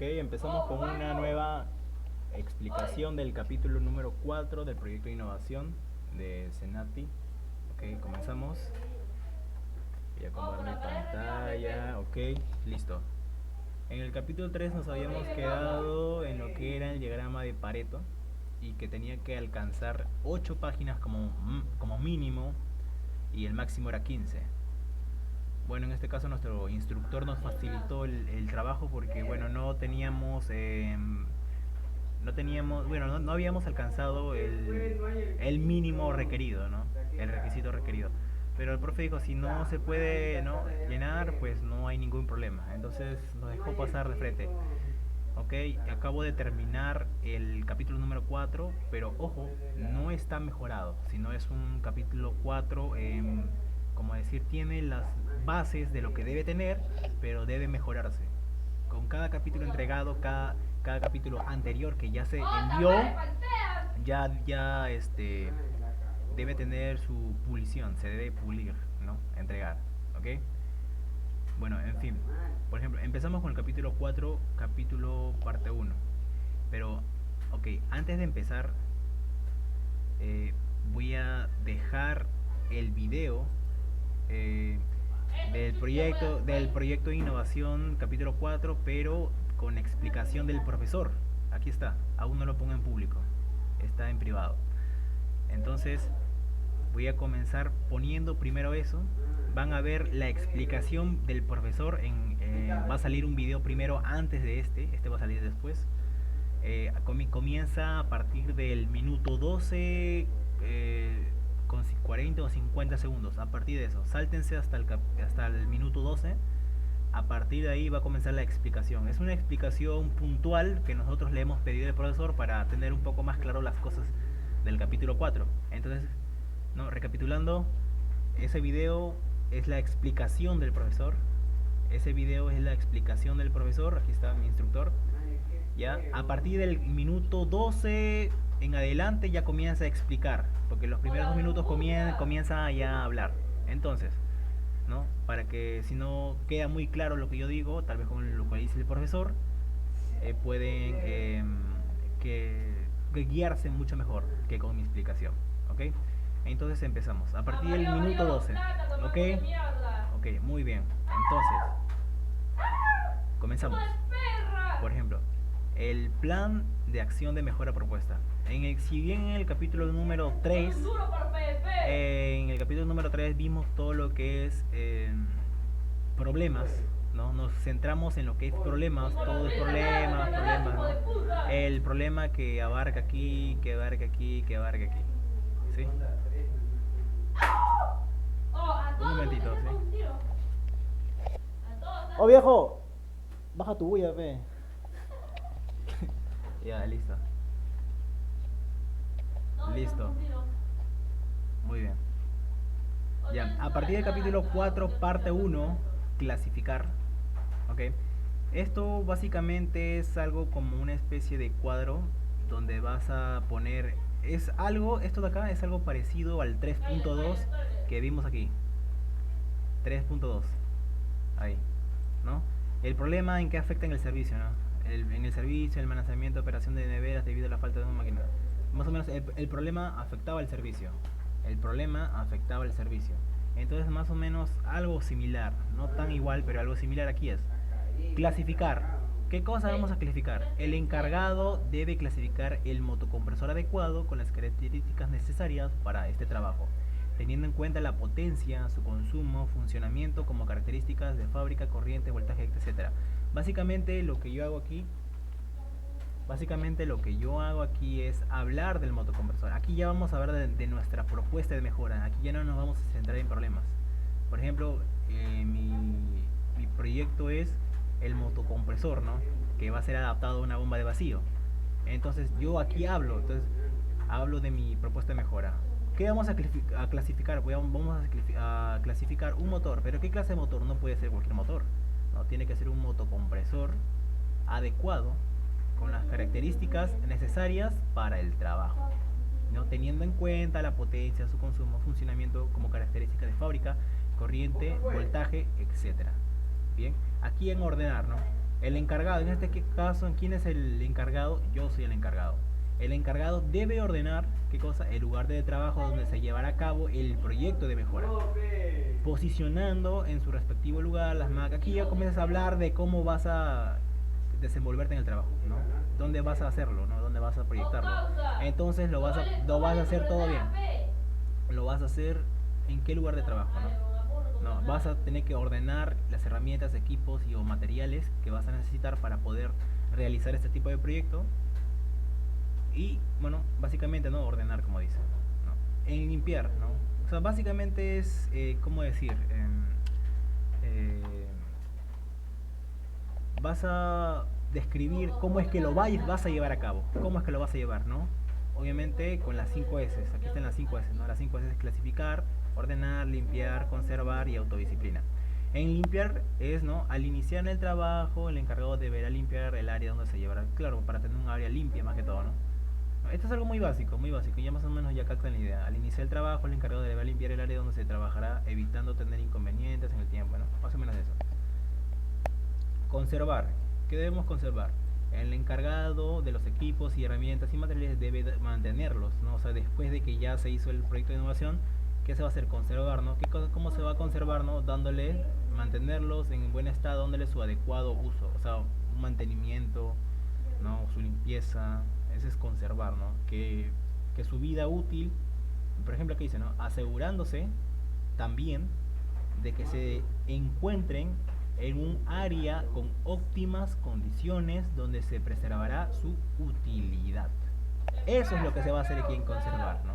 Ok, empezamos con una nueva explicación del capítulo número 4 del proyecto de innovación de Senati. Ok, comenzamos. Voy a acomodar mi pantalla. Ok, listo. En el capítulo 3 nos habíamos quedado en lo que era el diagrama de Pareto y que tenía que alcanzar 8 páginas como mínimo y el máximo era 15. Bueno, en este caso nuestro instructor nos facilitó el trabajo porque, bueno, no habíamos alcanzado el mínimo requerido, ¿no? El requisito requerido. Pero el profe dijo, si no se puede, ¿no?, llenar, pues no hay ningún problema. Entonces nos dejó pasar de frente. Ok, acabo de terminar el capítulo número 4, pero ojo, no está mejorado, sino es un capítulo 4, como decir, tiene las bases de lo que debe tener, pero debe mejorarse. Con cada capítulo entregado, cada capítulo anterior que ya se envió, ya debe tener su pulición, se debe pulir, ¿no? Entregar, ¿ok? Bueno, en fin. Por ejemplo, empezamos con el capítulo 4, capítulo parte uno. Pero, ok, antes de empezar, eh, voy a dejar el video eh, del proyecto de innovación capítulo 4, pero con explicación del profesor. Aquí está, aún no lo pongo en público, está en privado. Entonces, voy a comenzar poniendo primero eso. Van a ver la explicación del profesor. Va a salir un video primero antes de este va a salir después. Comienza a partir del minuto 12 con 40 o 50 segundos. A partir de eso, sáltense hasta el minuto 12. A partir de ahí va a comenzar la explicación. Es una explicación puntual que nosotros le hemos pedido al profesor para tener un poco más claro las cosas del capítulo 4. Entonces, no, recapitulando, ese video es la explicación del profesor. Ese video es la explicación del profesor. Aquí está mi instructor. Ya, a partir del minuto 12 en adelante ya comienza a explicar, porque los primeros 2 minutos comienza ya a hablar. Entonces, ¿no? Para que si no queda muy claro lo que yo digo, tal vez con lo que dice el profesor, pueden que guiarse mucho mejor que con mi explicación. ¿Ok? Entonces empezamos. A partir del minuto 12. ¿Ok? Ok, muy bien. Entonces, comenzamos. Por ejemplo, el plan de acción de mejora propuesta. Si bien en el capítulo número 3, vimos todo lo que es problemas, ¿no? Nos centramos en lo que es problemas, todo es problemas, ¿no? El problema que abarca aquí, que abarca aquí, que abarca aquí. ¿Sí? Un momentito, ¿sí? Oh viejo, baja tu bulla, pe. Ya, listo. Listo. Muy bien. Ya, a partir del capítulo 4, parte 1, clasificar. Ok. Esto básicamente es algo como una especie de cuadro donde vas a poner. Esto de acá es algo parecido al 3.2 que vimos aquí. 3.2. Ahí, ¿no? El problema en qué afecta en el servicio, ¿no? En el servicio, el mantenimiento, operación de neveras debido a la falta de una máquina. Más o menos el problema afectaba al servicio. El problema afectaba al servicio. Entonces más o menos algo similar, no tan igual, pero algo similar aquí es clasificar. ¿Qué cosa vamos a clasificar? El encargado debe clasificar el motocompresor adecuado con las características necesarias para este trabajo, teniendo en cuenta la potencia, su consumo, funcionamiento como características de fábrica, corriente, voltaje, etcétera. Básicamente lo que yo hago aquí es hablar del motocompresor. Aquí ya vamos a hablar de nuestra propuesta de mejora. Aquí ya no nos vamos a centrar en problemas. Por ejemplo, mi proyecto es el motocompresor, ¿no? Que va a ser adaptado a una bomba de vacío. Entonces yo aquí hablo de mi propuesta de mejora. ¿Qué vamos a clasificar? Vamos a clasificar un motor. ¿Pero qué clase de motor? No puede ser cualquier motor, no, tiene que ser un motocompresor adecuado con las características necesarias para el trabajo, ¿no? Teniendo en cuenta la potencia, su consumo, funcionamiento como características de fábrica, corriente, voltaje, etcétera. Bien, aquí en ordenar, ¿no? El encargado, en este caso, ¿quién es el encargado? Yo soy el encargado. El encargado debe ordenar, ¿qué cosa? El lugar de trabajo donde se llevará a cabo el proyecto de mejora, posicionando en su respectivo lugar las máquinas. Aquí ya comienzas a hablar de cómo vas a desenvolverte en el trabajo, ¿no? ¿Dónde vas a hacerlo, ¿no? ¿Dónde vas a proyectarlo? Entonces lo vas a hacer todo bien. Lo vas a hacer en qué lugar de trabajo, ¿no? No, vas a tener que ordenar las herramientas, equipos y o materiales que vas a necesitar para poder realizar este tipo de proyecto. Y bueno, básicamente no ordenar, como dice, ¿no? En limpiar, ¿no? O sea, básicamente es, ¿cómo decir? Eh, Vas a describir cómo es que vas a llevar a cabo, cómo es que lo vas a llevar, ¿no? Obviamente con las 5 S, aquí están las 5 S, ¿no? Las 5 S es clasificar, ordenar, limpiar, conservar y autodisciplina. En limpiar es, ¿no? Al iniciar el trabajo, el encargado deberá limpiar el área donde se llevará, claro, para tener un área limpia más que todo, ¿no? Esto es algo muy básico, ya más o menos ya captan la idea. Al iniciar el trabajo, el encargado deberá limpiar el área donde se trabajará, evitando tener inconvenientes en el tiempo, ¿no? Más o menos eso. Conservar. ¿Qué debemos conservar? El encargado de los equipos y herramientas y materiales debe mantenerlos, ¿no? O sea, después de que ya se hizo el proyecto de innovación, ¿qué se va a hacer? Conservar, ¿no? ¿Cómo se va a conservar, ¿no? Dándole, mantenerlos en buen estado, dándole su adecuado uso, o sea, un mantenimiento, ¿no? Su limpieza, ese es conservar, ¿no? Que su vida útil, por ejemplo, aquí dice, ¿no? Asegurándose también de que se encuentren en un área con óptimas condiciones donde se preservará su utilidad. Eso es lo que se va a hacer aquí en conservar, ¿no?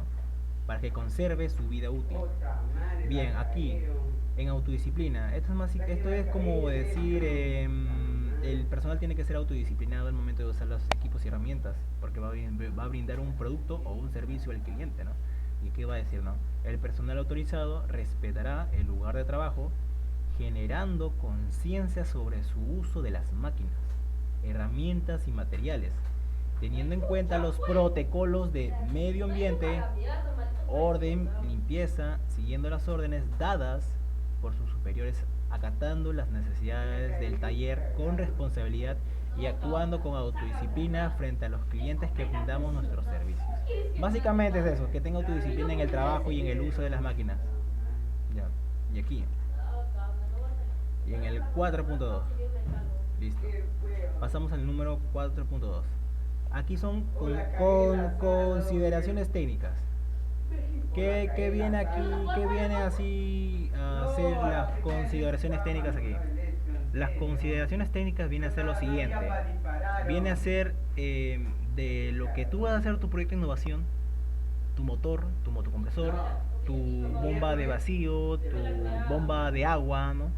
Para que conserve su vida útil. Bien, aquí en autodisciplina, esto es como decir, el personal tiene que ser autodisciplinado al momento de usar los equipos y herramientas, porque va a brindar un producto o un servicio al cliente, ¿no? ¿Y qué va a decir, no? El personal autorizado respetará el lugar de trabajo, generando conciencia sobre su uso de las máquinas, herramientas y materiales, teniendo en cuenta los protocolos de medio ambiente, orden, limpieza, siguiendo las órdenes dadas por sus superiores, acatando las necesidades del taller con responsabilidad y actuando con autodisciplina frente a los clientes que brindamos nuestros servicios. Básicamente es eso, que tenga autodisciplina en el trabajo y en el uso de las máquinas. Ya. Y aquí. Y en el 4.2. Listo. Pasamos al número 4.2. Aquí son con consideraciones técnicas. ¿Qué viene aquí? ¿Qué viene así a ser las consideraciones técnicas aquí? Las consideraciones técnicas viene a ser lo siguiente. Viene a ser de lo que tú vas a hacer tu proyecto de innovación, tu motor, tu motocompresor, tu bomba de vacío, tu bomba de agua, ¿no?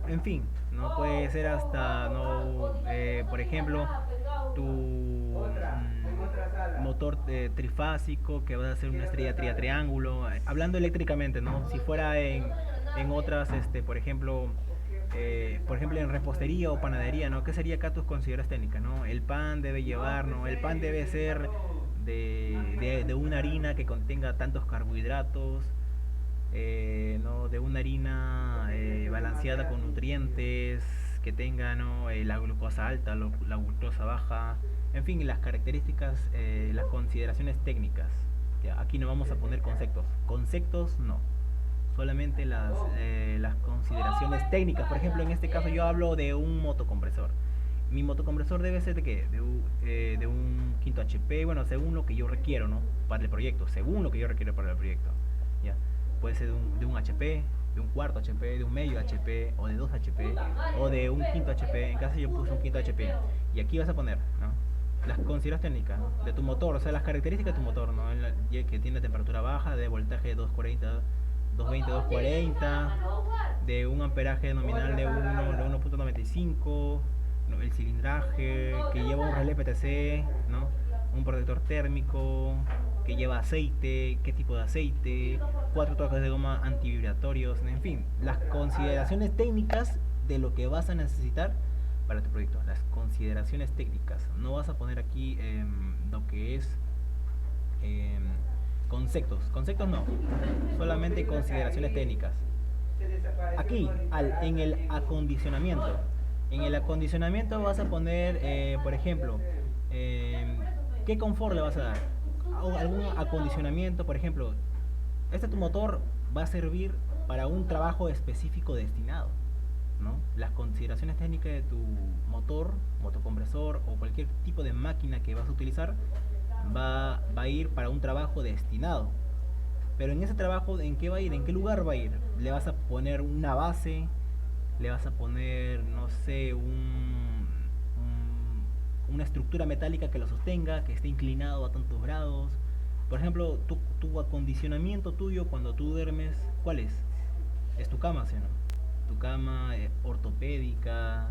En fin, no puede ser hasta, no, por ejemplo, tu motor trifásico que va a ser una estrella triángulo, hablando eléctricamente, ¿no? Si fuera en otras, por ejemplo en repostería o panadería, ¿no? ¿Qué sería acá tus consideraciones técnicas, no? El pan debe llevar, ¿no? El pan debe ser de una harina que contenga tantos carbohidratos, ¿no? De una harina balanceada con nutrientes, que tenga, ¿no? La glucosa alta, la glucosa baja, en fin, las características, las consideraciones técnicas. Ya, aquí no vamos a poner conceptos no, solamente las consideraciones técnicas. Por ejemplo, en este caso yo hablo de un motocompresor. Mi motocompresor debe ser de qué? De un quinto HP, bueno, según lo que yo requiero, ¿no? Para el proyecto, según lo que yo requiero para el proyecto. ¿Ya? Puede ser de un HP, de un cuarto HP, de un medio HP, o de 2 HP, o de un quinto HP. En caso yo puse un quinto HP. Y aquí vas a poner, ¿no? Las consideraciones técnicas, ¿no? De tu motor, o sea, las características de tu motor, ¿no? Que tiene temperatura baja, de voltaje de 240, 220, 240, de un amperaje nominal de 1.95, ¿no? El cilindraje, que lleva un relé PTC, ¿no? Un protector térmico, que lleva aceite, qué tipo de aceite, 4 toques de goma antivibratorios, en fin, las consideraciones técnicas de lo que vas a necesitar para tu proyecto, las consideraciones técnicas. No vas a poner aquí lo que es conceptos no, solamente consideraciones técnicas. Aquí, en el acondicionamiento, En el acondicionamiento vas a poner, por ejemplo, ¿qué confort le vas a dar? Algún acondicionamiento, por ejemplo, tu motor va a servir para un trabajo específico destinado, ¿no? Las consideraciones técnicas de tu motor, motocompresor o cualquier tipo de máquina que vas a utilizar va a ir para un trabajo destinado. Pero en ese trabajo, ¿en qué va a ir? ¿En qué lugar va a ir? ¿Le vas a poner una base? ¿Le vas a poner, no sé, una estructura metálica que lo sostenga, que esté inclinado a tantos grados? Por ejemplo, tu acondicionamiento tuyo cuando tú duermes, ¿cuál es? Es tu cama, ¿sí o no? Tu cama ortopédica,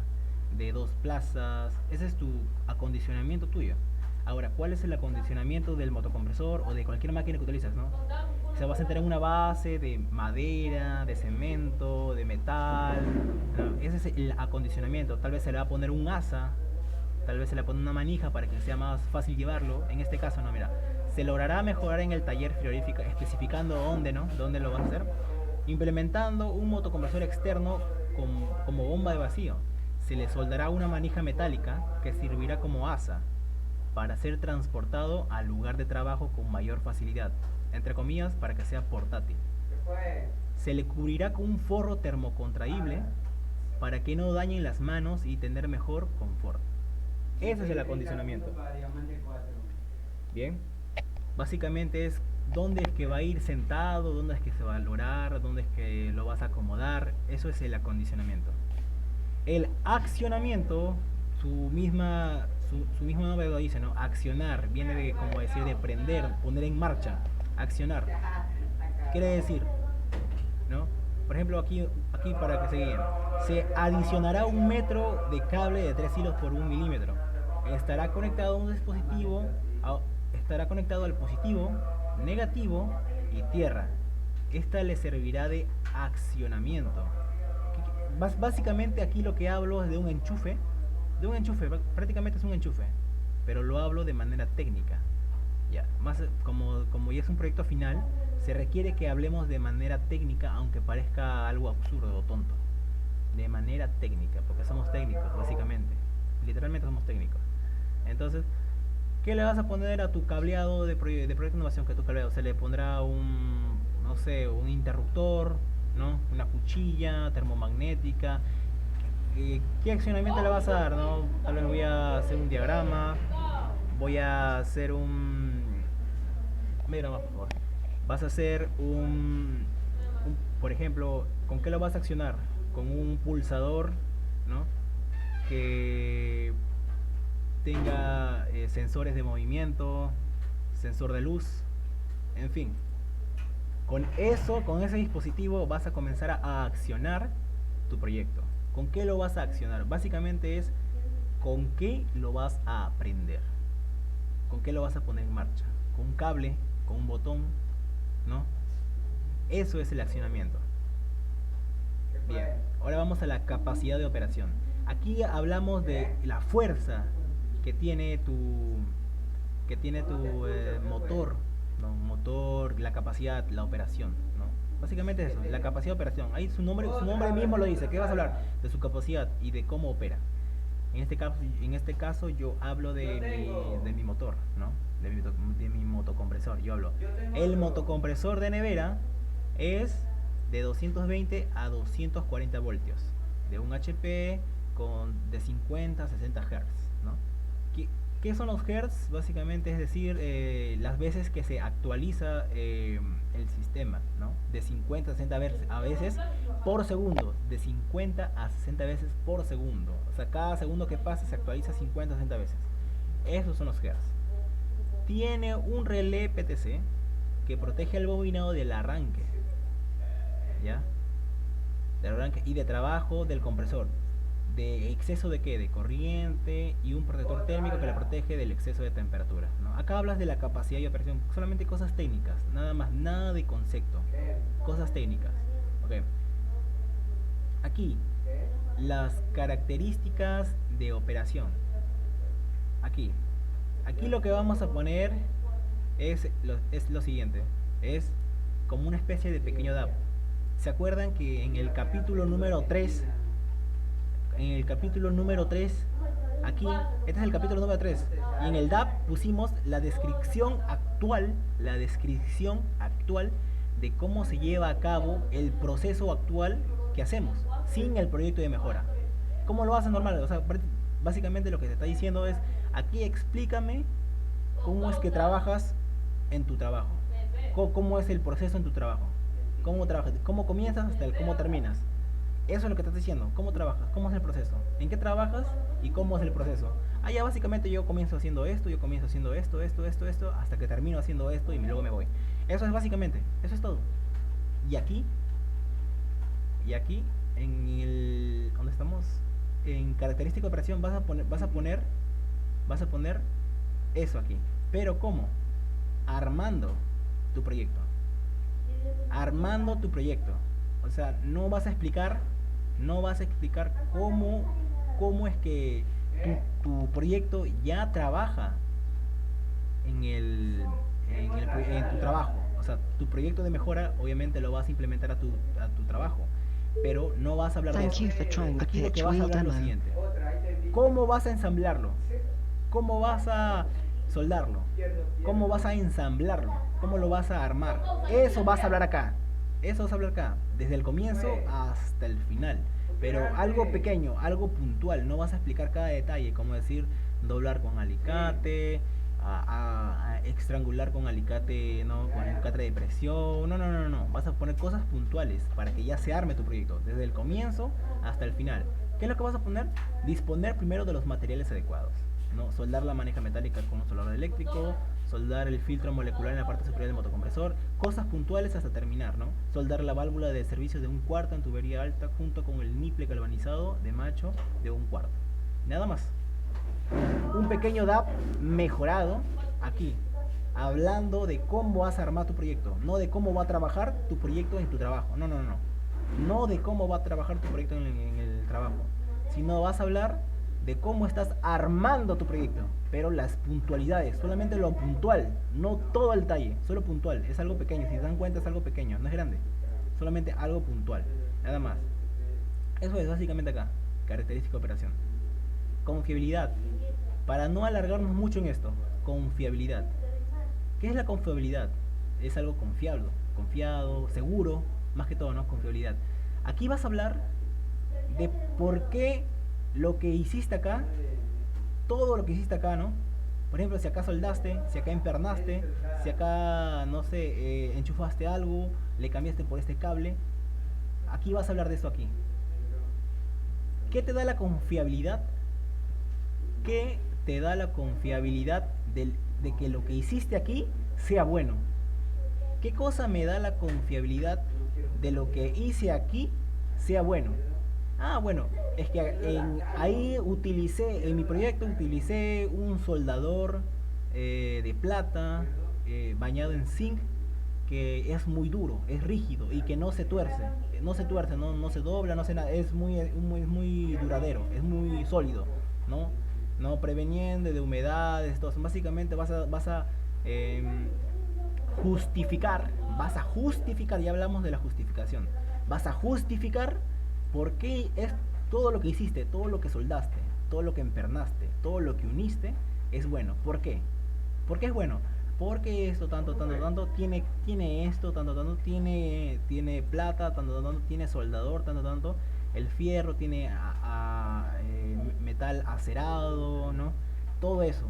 de dos plazas, ese es tu acondicionamiento tuyo. Ahora, ¿cuál es el acondicionamiento del motocompresor o de cualquier máquina que utilizas, no? Se va a sentar en una base de madera, de cemento, de metal, ¿no? Ese es el acondicionamiento. Tal vez se le va a poner un asa, tal vez se le pone una manija para que sea más fácil llevarlo. En este caso, no, mira, se logrará mejorar en el taller frigorífico, especificando dónde, ¿no? Dónde lo vas a hacer. Implementando un motocompresor externo como bomba de vacío. Se le soldará una manija metálica que servirá como asa para ser transportado al lugar de trabajo con mayor facilidad, entre comillas, para que sea portátil. Se le cubrirá con un forro termocontraíble para que no dañen las manos y tener mejor confort. Ese es el acondicionamiento. Bien, básicamente es dónde es que va a ir sentado, dónde es que se va a lograr, dónde es que lo vas a acomodar. Eso es el acondicionamiento. El accionamiento, su mismo nombre lo dice, ¿no? Accionar, viene de, como decir, de prender, poner en marcha, accionar. Quiere decir, ¿no? Por ejemplo, aquí para que se guíen, se adicionará 1 metro de cable de 3 hilos por 1 milímetro. Estará conectado a un dispositivo, estará conectado al positivo, negativo y tierra. Esta le servirá de accionamiento. Básicamente aquí lo que hablo es de un enchufe, prácticamente es un enchufe, pero lo hablo de manera técnica. Ya, más como ya es un proyecto final, se requiere que hablemos de manera técnica, aunque parezca algo absurdo o tonto. De manera técnica, porque somos técnicos, básicamente. Literalmente somos técnicos. Entonces, ¿qué le vas a poner a tu cableado de proyecto de innovación? Que tu cableado se le pondrá no sé, un interruptor, ¿no? Una cuchilla termomagnética. ¿Qué accionamiento le vas a dar, no? Tal vez voy a hacer un diagrama, voy a hacer mira más, por favor. Vas a hacer por ejemplo, ¿con qué lo vas a accionar? Con un pulsador, ¿no? Que tenga sensores de movimiento, sensor de luz, en fin. Con ese dispositivo vas a comenzar a accionar tu proyecto. ¿Con qué lo vas a accionar? Básicamente es con qué lo vas a aprender. ¿Con qué lo vas a poner en marcha? ¿Con un cable? ¿Con un botón? ¿No? Eso es el accionamiento. Bien, ahora vamos a la capacidad de operación. Aquí hablamos de la fuerza que tiene tu motor, ¿no? Motor, la capacidad, la operación, ¿no? Básicamente eso, la capacidad de operación. Ahí su nombre mismo lo dice. ¿Qué vas a hablar? De su capacidad y de cómo opera. En este caso yo hablo de mi motor, ¿no? De mi motocompresor. Yo hablo. El motocompresor de nevera es de 220 a 240 voltios. De un HP de 50 a 60 Hz, ¿no? ¿Qué son los Hertz? Básicamente es decir, las veces que se actualiza el sistema, ¿no? De 50 a 60 veces por segundo. De 50 a 60 veces por segundo. O sea, cada segundo que pasa se actualiza 50 a 60 veces. Esos son los Hertz. Tiene un relé PTC que protege el bobinado del arranque, ¿ya? Del arranque y de trabajo del compresor. ¿De exceso de qué? De corriente y un protector térmico que le protege del exceso de temperatura, ¿no? Acá hablas de la capacidad de operación, solamente cosas técnicas, nada más, nada de concepto, cosas técnicas. Okay. Aquí, las características de operación. Aquí lo que vamos a poner es lo siguiente, es como una especie de pequeño DAP. ¿Se acuerdan que en el capítulo número 3 en el capítulo número 3, aquí, este es el capítulo número 3, y en el DAP pusimos la descripción actual de cómo se lleva a cabo el proceso actual que hacemos, sin el proyecto de mejora. ¿Cómo lo haces normal? O sea, básicamente lo que te está diciendo es, aquí explícame cómo es que trabajas en tu trabajo, cómo es el proceso en tu trabajo, cómo trabajas, cómo comienzas hasta el cómo terminas. Eso es lo que te estás diciendo, cómo trabajas, cómo es el proceso, en qué trabajas y cómo es el proceso. Ya básicamente yo comienzo haciendo esto, yo comienzo haciendo esto, hasta que termino haciendo esto y luego me voy. Eso es básicamente, eso es todo. Y aquí, en el, ¿dónde estamos? En característica de operación vas a poner eso aquí. Pero ¿cómo? Armando tu proyecto. Armando tu proyecto. O sea, no vas a explicar cómo es que tu proyecto ya trabaja en tu trabajo. O sea, tu proyecto de mejora obviamente lo vas a implementar a tu trabajo, pero no vas a hablar de eso. Aquí lo que vas a hablar es lo siguiente: ¿cómo vas a ensamblarlo? ¿Cómo vas a soldarlo? ¿Cómo vas a ensamblarlo? ¿Cómo lo vas a armar? Eso vas a hablar acá. Eso vas a hablar acá, desde el comienzo hasta el final. Pero algo pequeño, algo puntual. No vas a explicar cada detalle, como decir doblar con alicate, a estrangular con alicate, no, con alicate de presión. No. Vas a poner cosas puntuales para que ya se arme tu proyecto, desde el comienzo hasta el final. ¿Qué es lo que vas a poner? Disponer primero de los materiales adecuados, ¿no? Soldar la maneja metálica con un soldador eléctrico, soldar el filtro molecular en la parte superior del motocompresor, cosas puntuales hasta terminar, ¿no? Soldar la válvula de servicio de un cuarto en tubería alta junto con el niple galvanizado de macho de un cuarto. Nada más. Un pequeño DAP mejorado aquí, hablando de cómo vas a armar tu proyecto, no de cómo va a trabajar tu proyecto en tu trabajo. No de cómo va a trabajar tu proyecto en el trabajo, sino vas a hablar de cómo estás armando tu proyecto, pero las puntualidades, solamente lo puntual, no todo el detalle, solo puntual, es algo pequeño, si se dan cuenta es algo pequeño, no es grande, solamente algo puntual, nada más. Eso es básicamente acá, característica de operación. Confiabilidad, para no alargarnos mucho en esto, confiabilidad. ¿Qué es la confiabilidad? Es algo confiado, seguro, más que todo, ¿no? Confiabilidad. Aquí vas a hablar de por qué lo que hiciste acá, todo lo que hiciste acá, ¿no? Por ejemplo, si acá soldaste, si acá empernaste, si acá, no sé, enchufaste algo, le cambiaste por este cable. Aquí vas a hablar de eso aquí. ¿Qué te da la confiabilidad? ¿Qué te da la confiabilidad de que lo que hiciste aquí sea bueno? ¿Qué cosa me da la confiabilidad de lo que hice aquí sea bueno? Bueno, es que ahí en mi proyecto utilicé un soldador de plata bañado en zinc, que es muy duro, es rígido y que no se tuerce, no se dobla, no se nada, es muy duradero, es muy sólido, ¿no? No preveniendo de humedades, todo. Básicamente vas a justificar, ya hablamos de la justificación, vas a justificar por qué es todo lo que hiciste, todo lo que soldaste, todo lo que empernaste, todo lo que uniste es bueno. ¿Por qué? ¿Por qué es bueno? Porque esto tanto tiene esto tanto tiene plata tanto tiene soldador tanto el fierro tiene metal acerado, ¿no? Todo eso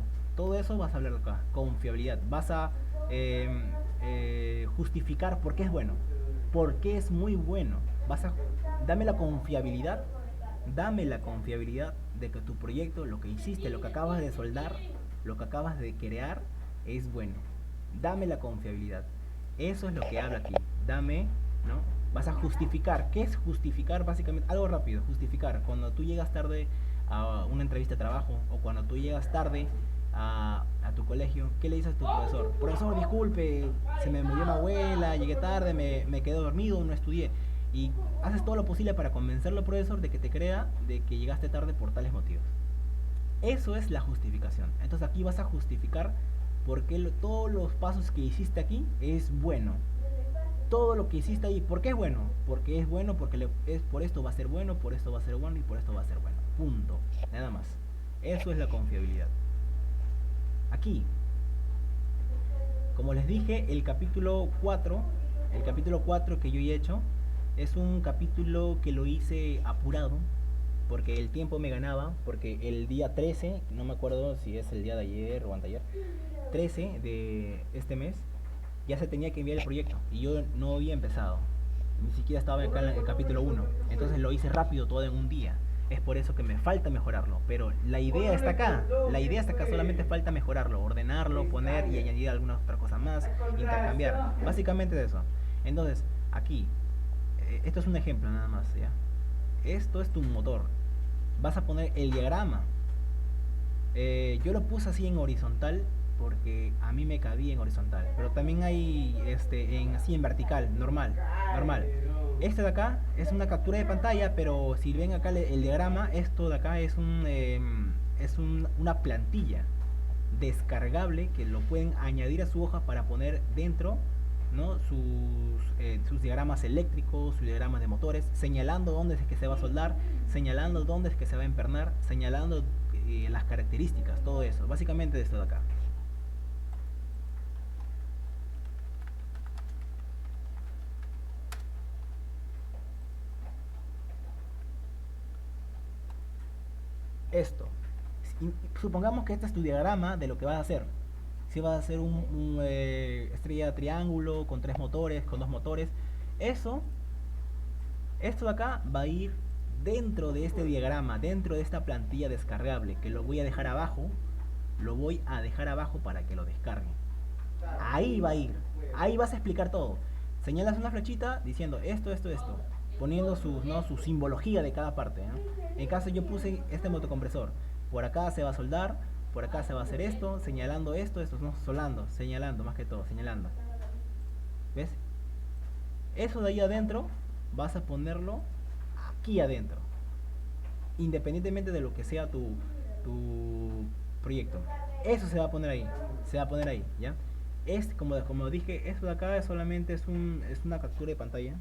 vas a hablar acá, confiabilidad. Vas a justificar por qué es bueno, por qué es muy bueno. Dame la confiabilidad de que tu proyecto, lo que hiciste, lo que acabas de soldar, lo que acabas de crear es bueno. Dame la confiabilidad. Eso es lo que habla aquí. Dame, ¿no? Vas a justificar. ¿Qué es justificar? Básicamente, algo rápido, justificar. Cuando tú llegas tarde a una entrevista de trabajo, o cuando tú llegas tarde a tu colegio, ¿qué le dices a tu profesor? Profesor, disculpe, se me murió mi abuela, llegué tarde, me quedé dormido, no estudié. Y haces todo lo posible para convencerlo al profesor de que te crea de que llegaste tarde por tales motivos. Eso es la justificación. Entonces aquí vas a justificar por qué todos los pasos que hiciste aquí es bueno. Todo lo que hiciste ahí, ¿por qué es bueno? Porque es bueno, porque por esto va a ser bueno, por esto va a ser bueno y por esto va a ser bueno. Punto. Nada más. Eso es la confiabilidad. Aquí, como les dije, el capítulo 4 que yo he hecho, es un capítulo que lo hice apurado, porque el tiempo me ganaba, porque el día 13, no me acuerdo si es el día de ayer o anteayer, 13 de este mes, ya se tenía que enviar el proyecto, y yo no había empezado, ni siquiera estaba acá en el capítulo 1, entonces lo hice rápido todo en un día. Es por eso que me falta mejorarlo, pero la idea está acá, solamente falta mejorarlo, ordenarlo, poner y añadir algunas otras cosas más, intercambiar, básicamente de eso. Entonces, aquí, esto es un ejemplo nada más, ¿ya? Esto es tu motor, vas a poner el diagrama. Yo lo puse así en horizontal porque a mí me cabía en horizontal, pero también hay así en vertical, normal. Este de acá es una captura de pantalla, pero si ven acá el diagrama, esto de acá una plantilla descargable que lo pueden añadir a su hoja para poner dentro, ¿no? Sus diagramas eléctricos, sus diagramas de motores, señalando dónde es que se va a soldar, señalando dónde es que se va a empernar, señalando las características, todo eso. Básicamente esto de acá. Esto. Supongamos que este es tu diagrama de lo que vas a hacer. Si vas a hacer estrella de triángulo con 3 motores, con 2 motores, eso, esto de acá va a ir dentro de este diagrama, dentro de esta plantilla descargable, que lo voy a dejar abajo, para que lo descarguen. Ahí va a ir, ahí vas a explicar todo. Señalas una flechita diciendo esto, poniendo su simbología de cada parte, ¿no? En caso yo puse este motocompresor, por acá se va a soldar, por acá se va a hacer esto, señalando esto, no, señalando más que todo, señalando. ¿Ves? Eso de ahí adentro vas a ponerlo aquí adentro, independientemente de lo que sea tu proyecto. Eso se va a poner ahí, ¿ya? Como dije, esto de acá solamente es una captura de pantalla.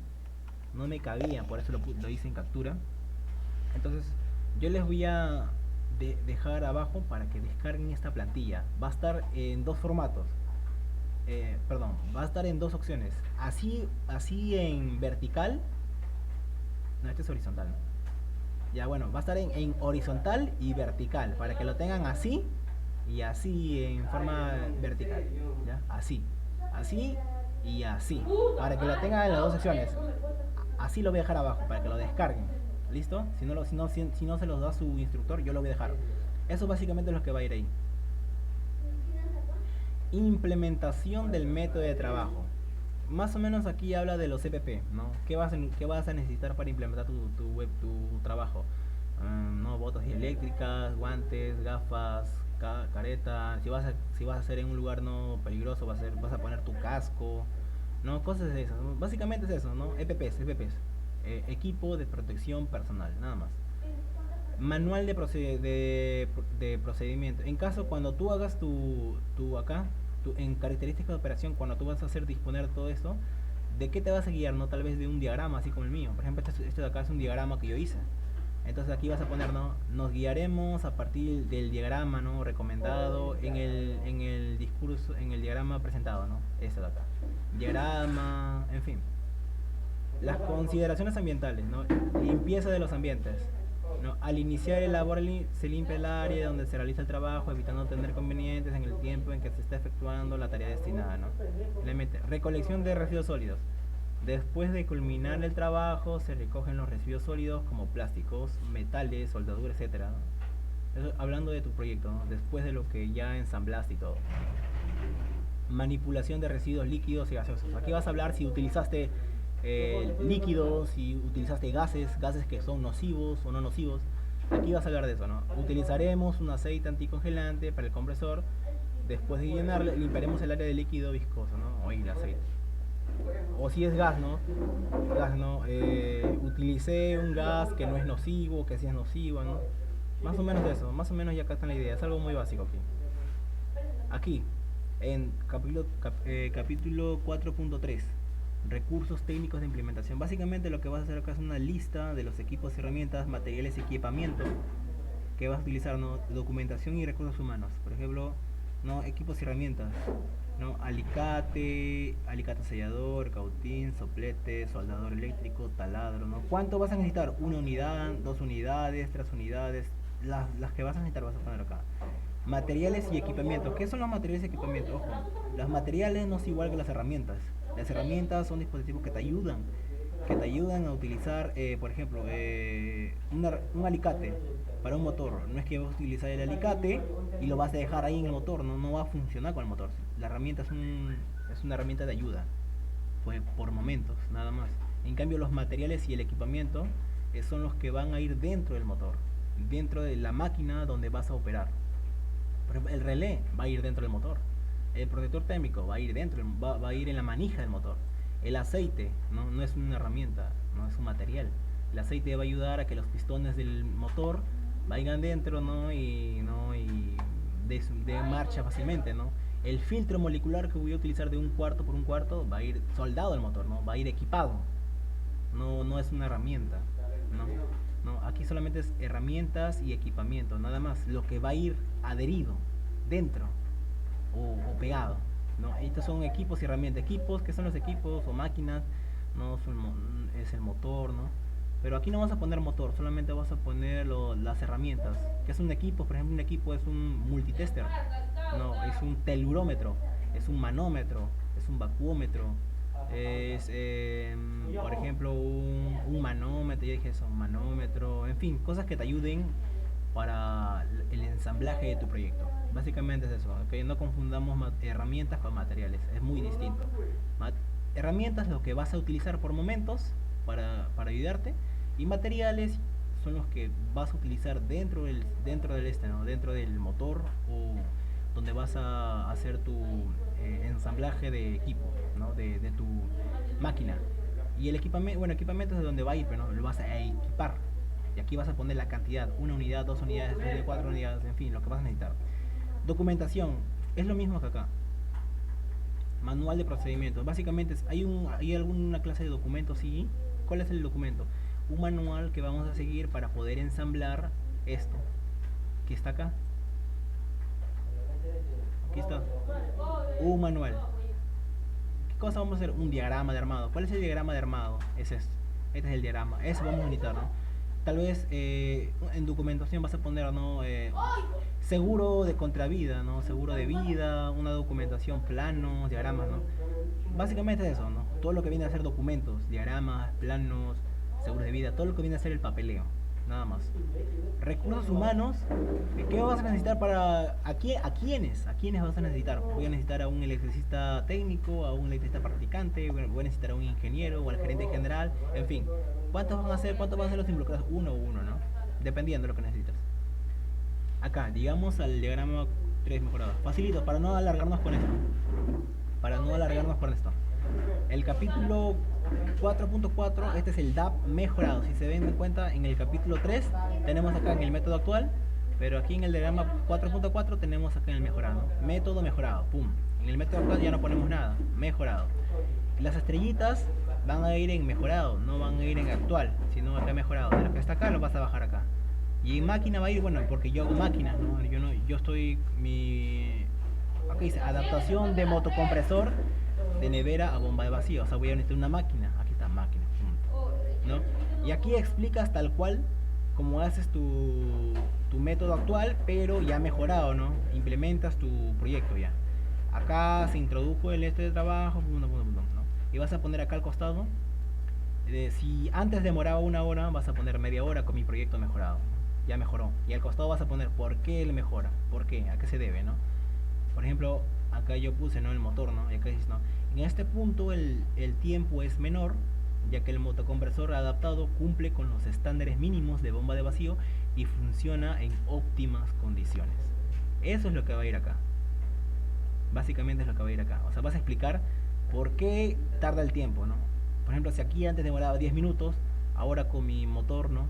No me cabía, por eso lo hice en captura. Entonces yo les voy a dejar abajo para que descarguen esta plantilla. Va a estar en dos formatos. Va a estar en dos opciones. Así en vertical. No, este es horizontal, ¿no? Ya bueno, va a estar en horizontal y vertical, para que lo tengan así y así en forma vertical, ¿ya? Así y así, para que lo tengan en las dos secciones. Así lo voy a dejar abajo, para que lo descarguen. ¿Listo? Si no se los da su instructor, yo lo voy a dejar. Eso básicamente es lo que va a ir ahí. Implementación del método de trabajo. Más o menos aquí habla de los CPP, ¿no? ¿Qué vas a necesitar para implementar tu trabajo? No, botas eléctricas, guantes, gafas, careta. Si vas a hacer en un lugar no peligroso, vas a poner tu casco, ¿no? Cosas de esas, ¿no? Básicamente es eso, ¿no? EPPs. Equipo de protección personal, nada más. Manual de procedimiento. En caso cuando tú hagas en características de operación, cuando tú vas a hacer disponer todo esto, ¿de qué te vas a guiar? No, tal vez de un diagrama así como el mío. Por ejemplo, este de acá es un diagrama que yo hice. Entonces aquí vas a poner, ¿no? Nos guiaremos a partir del diagrama, ¿no? Recomendado en el discurso, en el diagrama presentado, ¿no? Este de acá. Diagrama, en fin. Las consideraciones ambientales, ¿no? Limpieza de los ambientes, ¿no? Al iniciar el labor se limpia el área donde se realiza el trabajo, evitando tener convenientes en el tiempo en que se está efectuando la tarea destinada, ¿no? Recolección de residuos sólidos. Después de culminar el trabajo, se recogen los residuos sólidos como plásticos, metales, soldaduras, etcétera, ¿no? Eso hablando de tu proyecto, ¿no? Después de lo que ya ensamblaste y todo. Manipulación de residuos líquidos y gaseosos. Aquí vas a hablar si utilizaste líquidos, si utilizaste gases que son nocivos o no nocivos. Aquí vas a hablar de eso, ¿no? Utilizaremos un aceite anticongelante para el compresor. Después de llenarlo, limpiaremos el área de líquido viscoso, ¿no? O el aceite. O si es gas, ¿no? Utilicé un gas que no es nocivo, que sí es nocivo, ¿no? Más o menos eso, más o menos ya acá está la idea. Es algo muy básico aquí. En capítulo 4.3, recursos técnicos de implementación. Básicamente lo que vas a hacer acá es una lista de los equipos y herramientas, materiales y equipamiento que vas a utilizar, ¿no? Documentación y recursos humanos. Por ejemplo, ¿no? Equipos y herramientas, ¿no? Alicate sellador, cautín, soplete, soldador eléctrico, taladro, ¿no? ¿Cuánto vas a necesitar? ¿Una unidad, dos unidades, tres unidades? Las que vas a necesitar vas a poner acá. Materiales y equipamientos. ¿Qué son los materiales y equipamientos? Ojo, los materiales no es igual que las herramientas. Las herramientas son dispositivos que te ayudan a utilizar, por ejemplo, un alicate para un motor. No es que vas a utilizar el alicate y lo vas a dejar ahí en el motor, no, no va a funcionar con el motor. La herramienta es una herramienta de ayuda, pues por momentos, nada más. En cambio, los materiales y el equipamiento son los que van a ir dentro del motor, dentro de la máquina donde vas a operar. Por ejemplo, el relé va a ir dentro del motor. El protector térmico va a ir va a ir en la manija del motor. El aceite no es una herramienta, no es un material. El aceite va a ayudar a que los pistones del motor vayan dentro, y de marcha fácilmente, ¿no? El filtro molecular que voy a utilizar de un cuarto por un cuarto va a ir soldado al motor, ¿no? Va a ir equipado. No es una herramienta, ¿no? No, aquí solamente es herramientas y equipamiento, nada más. Lo que va a ir adherido dentro o pegado, ¿no? Estos son equipos y herramientas. Equipos, ¿qué son los equipos o máquinas? No es el motor, ¿no? Pero aquí no vas a poner motor, solamente vas a poner las herramientas. ¿Qué es un equipo? Por ejemplo, un equipo es un multitester, no, es un telurómetro, es un manómetro, es un vacuómetro, es, por ejemplo, un manómetro, ya dije eso, un manómetro, en fin, cosas que te ayuden para el ensamblaje de tu proyecto. Básicamente es eso, ¿ok? No confundamos herramientas con materiales, es muy distinto. Herramientas lo que vas a utilizar por momentos para ayudarte, y materiales son los que vas a utilizar ¿no? Dentro del motor, o donde vas a hacer tu ensamblaje de equipo, ¿no? De tu máquina. Y el equipamiento, bueno, equipamiento es de donde va a ir, pero no, lo vas a equipar. Y aquí vas a poner la cantidad, una unidad, dos unidades, tres, cuatro unidades, en fin, lo que vas a necesitar. Documentación, es lo mismo que acá. Manual de procedimientos. Básicamente hay alguna clase de documento, sí. ¿Cuál es el documento? Un manual que vamos a seguir para poder ensamblar esto. ¿Qué está acá? Aquí está. Un manual. ¿Qué cosa vamos a hacer? Un diagrama de armado. ¿Cuál es el diagrama de armado? Es esto. Este es el diagrama. Eso vamos a necesitar, ¿no? Tal vez en documentación vas a poner, ¿no? Seguro de contravida, ¿no? Seguro de vida, una documentación, planos, diagramas, ¿no? Básicamente es eso, ¿no? Todo lo que viene a ser documentos, diagramas, planos, seguros de vida, todo lo que viene a ser el papeleo, nada más. Recursos humanos, ¿qué vas a necesitar para... ¿A quiénes? ¿A quiénes vas a necesitar? Voy a necesitar a un electricista técnico, a un electricista practicante, voy a necesitar a un ingeniero o al gerente general, en fin. ¿Cuántos van a ser los involucrados? Uno, ¿no? Dependiendo de lo que necesitas. Acá, digamos al diagrama 3 mejorado. Facilito, para no alargarnos con esto. El capítulo 4.4, este es el DAP mejorado. Si se ven de cuenta, en el capítulo 3 tenemos acá en el método actual, pero aquí en el diagrama 4.4 tenemos acá en el mejorado. Método mejorado, pum. En el método actual ya no ponemos nada, mejorado. Las estrellitas van a ir en mejorado, no van a ir en actual, sino acá mejorado. De lo que está acá lo vas a bajar acá. Y en máquina va a ir, bueno, porque yo hago máquinas, ¿no? Yo estoy, aquí dice, adaptación de motocompresor de nevera a bomba de vacío. O sea, voy a necesitar una máquina. Aquí está, máquina, ¿no? Y aquí explicas tal cual como haces tu método actual, pero ya mejorado, ¿no? Implementas tu proyecto ya. Acá se introdujo el de trabajo, ¿no? Y vas a poner acá al costado, si antes demoraba una hora, vas a poner media hora con mi proyecto mejorado. Ya mejoró. Y al costado vas a poner por qué él mejora, por qué, a qué se debe, ¿no? Por ejemplo, acá yo puse, ¿no? El motor, ¿no? Y acá dices, no. En este punto el tiempo es menor, ya que el motocompresor adaptado cumple con los estándares mínimos de bomba de vacío y funciona en óptimas condiciones. Eso es lo que va a ir acá. Básicamente es lo que va a ir acá. O sea, vas a explicar por qué tarda el tiempo, ¿no? Por ejemplo, si aquí antes demoraba 10 minutos, ahora con mi motor, ¿no?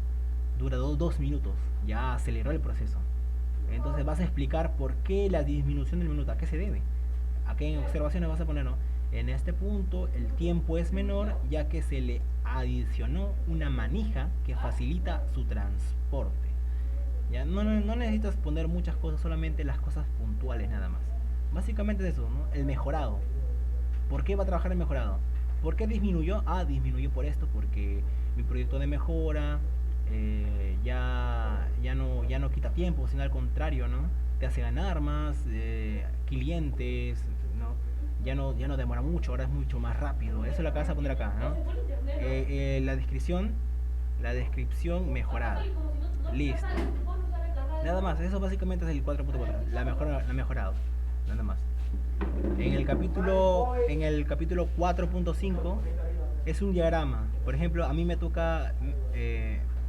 Dura 2 minutos. Ya aceleró el proceso. Entonces vas a explicar por qué la disminución del minuto, a qué se debe. Aquí en observaciones vas a poner, ¿no? En este punto el tiempo es menor, ya que se le adicionó una manija que facilita su transporte. Ya no necesitas poner muchas cosas, solamente las cosas puntuales nada más. Básicamente es eso, ¿no? El mejorado. ¿Por qué va a trabajar el mejorado? ¿Por qué disminuyó? Ah, disminuyó por esto, porque mi proyecto de mejora ya no quita tiempo, sino al contrario, ¿no? Te hace ganar más clientes, ¿no? Ya no demora mucho, ahora es mucho más rápido. Eso es lo que vas a poner acá, ¿no? La descripción mejorada. Listo. Nada más, eso básicamente es el 4.4, la mejorado. Nada más. En el capítulo 4.5 es un diagrama. Por ejemplo, a mí me toca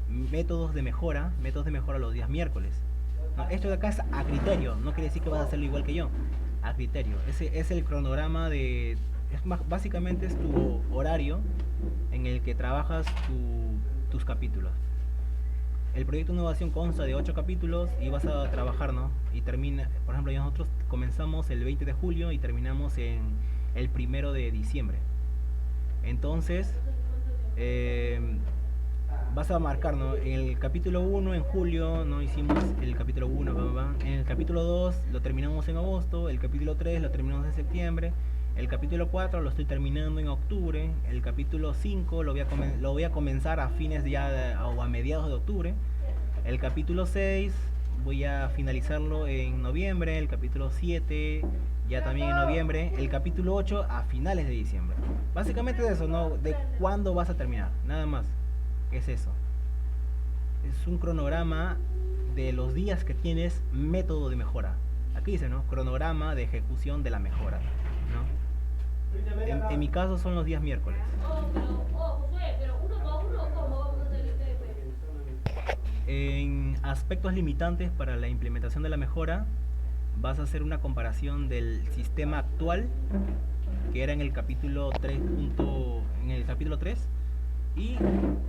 métodos de mejora los días miércoles. No, esto de acá es a criterio, no quiere decir que vas a hacerlo igual que yo. A criterio. Ese es el cronograma de... básicamente es tu horario en el que trabajas tus capítulos. El proyecto de innovación consta de 8 capítulos y vas a trabajar, ¿no? Y termina, por ejemplo, nosotros comenzamos el 20 de julio y terminamos en el 1 de diciembre. Entonces, vas a marcar, ¿no? En el capítulo 1 en julio, no hicimos el capítulo 1, en el capítulo 2 lo terminamos en agosto, el capítulo 3 lo terminamos en septiembre, el capítulo 4 lo estoy terminando en octubre, el capítulo 5 lo voy a comenzar a fines o a mediados de octubre, el capítulo 6 voy a finalizarlo en noviembre, el capítulo 7 ya también en noviembre, el capítulo 8 a finales de diciembre. Básicamente es eso, ¿no? De cuándo vas a terminar, nada más. Es eso. Es un cronograma de los días que tienes método de mejora. Aquí dice, ¿no? Cronograma de ejecución de la mejora, ¿no? En mi caso son los días miércoles. En aspectos limitantes para la implementación de la mejora, vas a hacer una comparación del sistema actual, que era en el capítulo 3. En el capítulo 3, y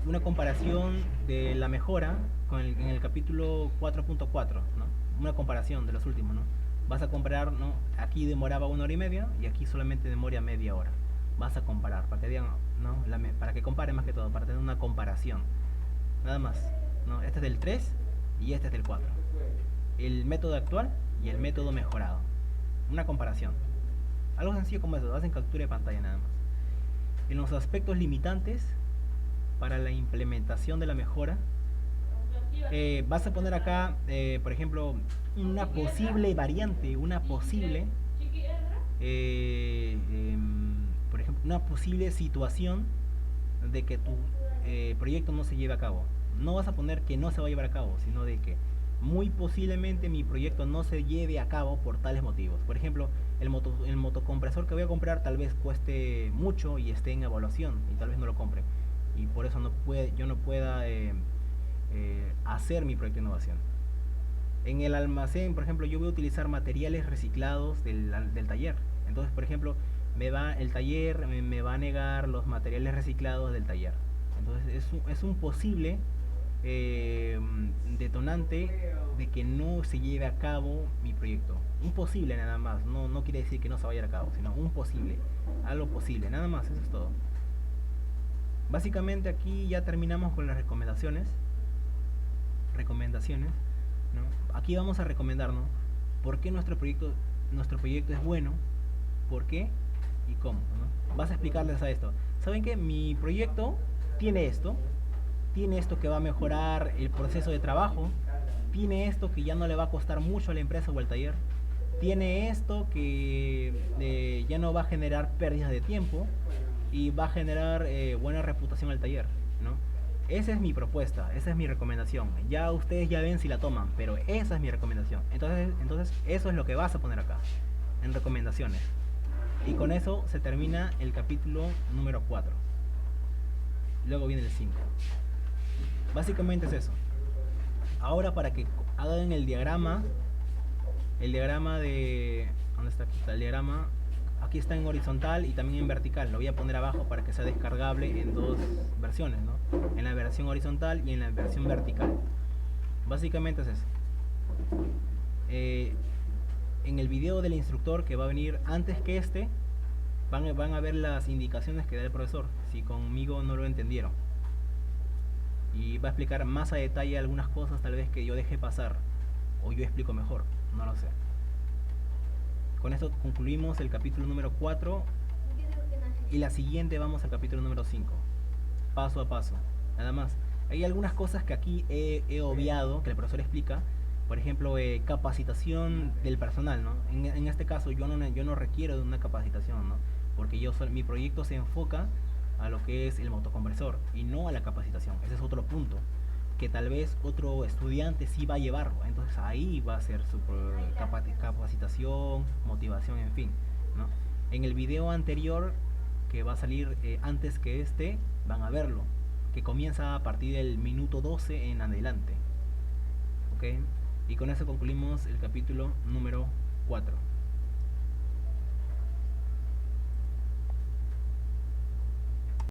una comparación de la mejora en el capítulo 4.4, ¿no? Una comparación de los últimos, ¿no? Vas a comparar, ¿no? Aquí demoraba 1 hora y media y aquí solamente demora media hora. Vas a comparar para que digan, ¿no? Para que comparen más que todo, para tener una comparación. Nada más, ¿no? Este es del 3 y este es del 4. El método actual y el método mejorado. Una comparación. Algo sencillo como eso, hacen captura de pantalla nada más. En los aspectos limitantes para la implementación de la mejora, vas a poner acá, por ejemplo, una posible variante, por ejemplo, una posible situación de que tu proyecto no se lleve a cabo. No vas a poner que no se va a llevar a cabo, sino de que muy posiblemente mi proyecto no se lleve a cabo por tales motivos. Por ejemplo, el motocompresor que voy a comprar tal vez cueste mucho y esté en evaluación y tal vez no lo compre. Y por eso yo no pueda hacer mi proyecto de innovación. En el almacén, por ejemplo, yo voy a utilizar materiales reciclados del taller. Entonces, por ejemplo, el taller me va a negar los materiales reciclados del taller. Entonces, es un posible detonante de que no se lleve a cabo mi proyecto. Un posible nada más, no quiere decir que no se vaya a cabo, sino un posible, algo posible, nada más, eso es todo. Básicamente aquí ya terminamos con las recomendaciones, ¿no? Aquí vamos a recomendar, ¿no? ¿Por qué nuestro proyecto es bueno? ¿Por qué? ¿Y cómo? ¿No? Vas a explicarles a esto. ¿Saben qué? Mi proyecto tiene esto que va a mejorar el proceso de trabajo, tiene esto que ya no le va a costar mucho a la empresa o al taller, tiene esto que ya no va a generar pérdidas de tiempo y va a generar buena reputación al taller, ¿no? Esa es mi propuesta, esa es mi recomendación. Ya ustedes ya ven si la toman, pero esa es mi recomendación. Entonces eso es lo que vas a poner acá, en recomendaciones. Y con eso se termina el capítulo número 4. Luego viene el 5. Básicamente es eso. Ahora para que hagan el diagrama de... ¿Dónde está? Aquí está el diagrama. Aquí está en horizontal y también en vertical. Lo voy a poner abajo para que sea descargable en dos versiones, ¿no? En la versión horizontal y en la versión vertical. Básicamente es eso. En el video del instructor que va a venir antes que este, van a ver las indicaciones que da el profesor, si conmigo no lo entendieron. y va a explicar más a detalle algunas cosas tal vez que yo dejé pasar o yo explico mejor, no lo sé. Con esto concluimos el capítulo número 4 y la siguiente vamos al capítulo número 5, paso a paso, nada más. Hay algunas cosas que aquí he obviado, que el profesor explica, por ejemplo, capacitación del personal, ¿no? En este caso yo no requiero de una capacitación, ¿no? Porque mi proyecto se enfoca a lo que es el motocompresor y no a la capacitación. Ese es otro punto que tal vez otro estudiante sí va a llevarlo. Entonces ahí va a ser su capacitación, motivación, en fin, ¿no? En el video anterior, que va a salir antes que este, van a verlo, que comienza a partir del minuto 12 en adelante. ¿Ok? Y con eso concluimos el capítulo número 4.